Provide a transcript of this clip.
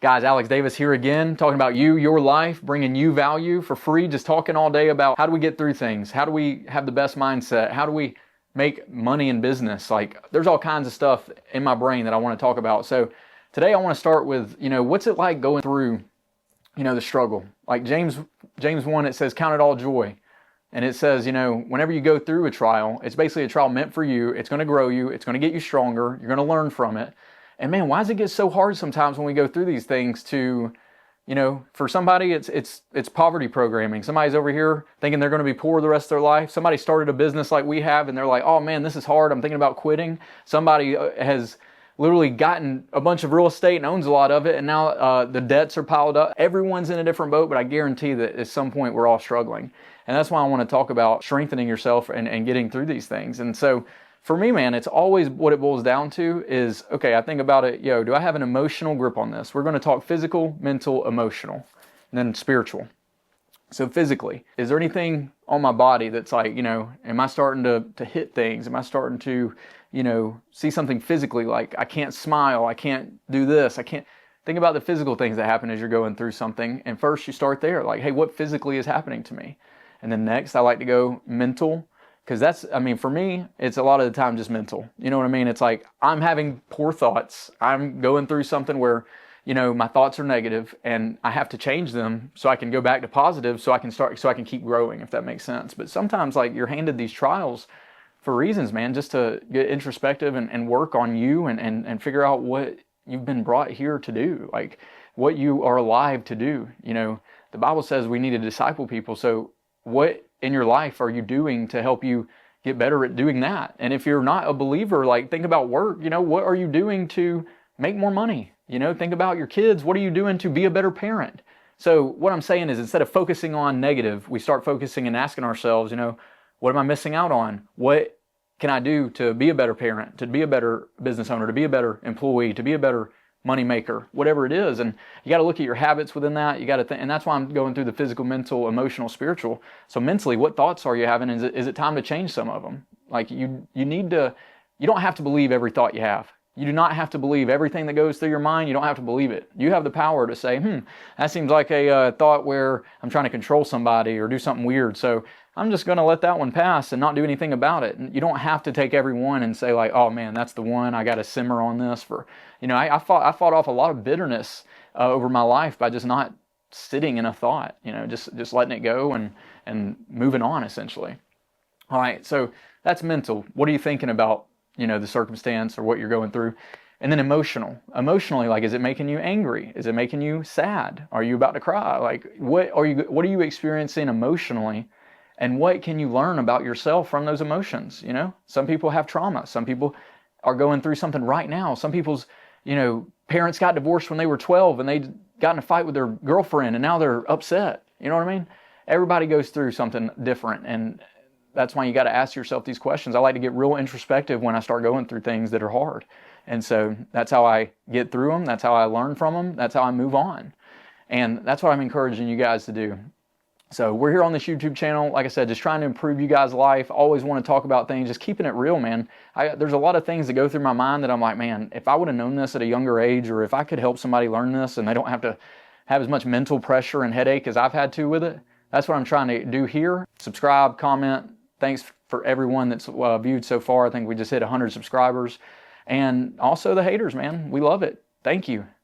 Guys, Alex Davis here again, talking about you, your life, bringing you value for free, just talking all day about how do we get through things? How do we have the best mindset? How do we make money in business? Like, there's all kinds of stuff in my brain that I want to talk about. So today I want to start with, what's it like going through, the struggle? Like James 1, it says, count it all joy. And it says, whenever you go through a trial, it's basically a trial meant for you. It's going to grow you. It's going to get you stronger. You're going to learn from it. And man, why does it get so hard sometimes when we go through these things to, for somebody it's poverty programming. Somebody's over here thinking they're going to be poor the rest of their life. Somebody started a business like we have and they're like, oh man, this is hard. I'm thinking about quitting. Somebody has literally gotten a bunch of real estate and owns a lot of it, and now the debts are piled up. Everyone's in a different boat, but I guarantee that at some point we're all struggling. And that's why I want to talk about strengthening yourself and getting through these things. And so for me, man, it's always what it boils down to is, okay, I think about it, do I have an emotional grip on this? We're going to talk physical, mental, emotional, and then spiritual. So physically, is there anything on my body that's like, am I starting to hit things? Am I starting to, see something physically, like I can't smile, I can't do this, I can't. Think about the physical things that happen as you're going through something. And first you start there, like, hey, what physically is happening to me? And then next, I like to go mental. Because for me, it's a lot of the time just mental. You know what I mean? It's like I'm having poor thoughts. I'm going through something where, my thoughts are negative and I have to change them so I can go back to positive so I can keep growing, if that makes sense. But sometimes like you're handed these trials for reasons, man, just to get introspective and work on you and figure out what you've been brought here to do, like what you are alive to do. The Bible says we need to disciple people. So what in your life are you doing to help you get better at doing that? And if you're not a believer, like think about work, what are you doing to make more money? Think about your kids. What are you doing to be a better parent? So what I'm saying is instead of focusing on negative, we start focusing and asking ourselves, what am I missing out on? What can I do to be a better parent, to be a better business owner, to be a better employee, to be a better money maker, whatever it is? And you got to look at your habits within that. You got to think, and that's why I'm going through the physical, mental, emotional, spiritual. So mentally, what thoughts are you having? Is it time to change some of them? Like you don't have to believe every thought you have. You do not have to believe everything that goes through your mind. You don't have to believe it. You have the power to say, that seems like a thought where I'm trying to control somebody or do something weird. So I'm just going to let that one pass and not do anything about it. And you don't have to take every one and say like, oh man, that's the one. I got to simmer on this for, I fought off a lot of bitterness over my life by just not sitting in a thought, just letting it go and moving on essentially. All right. So that's mental. What are you thinking about, the circumstance or what you're going through? And then emotionally, like, is it making you angry? Is it making you sad? Are you about to cry? Like, what are you experiencing emotionally? And what can you learn about yourself from those emotions? Some people have trauma. Some people are going through something right now. Some people's, parents got divorced when they were 12 and they got in a fight with their girlfriend and now they're upset. You know what I mean? Everybody goes through something different. And that's why you got to ask yourself these questions. I like to get real introspective when I start going through things that are hard. And so that's how I get through them. That's how I learn from them. That's how I move on. And that's what I'm encouraging you guys to do. So we're here on this YouTube channel, like I said, just trying to improve you guys' life. Always want to talk about things, just keeping it real, man. There's a lot of things that go through my mind that I'm like, man, if I would have known this at a younger age, or if I could help somebody learn this and they don't have to have as much mental pressure and headache as I've had to with it, that's what I'm trying to do here. Subscribe, comment. Thanks for everyone that's viewed so far. I think we just hit 100 subscribers. And also the haters, man. We love it. Thank you.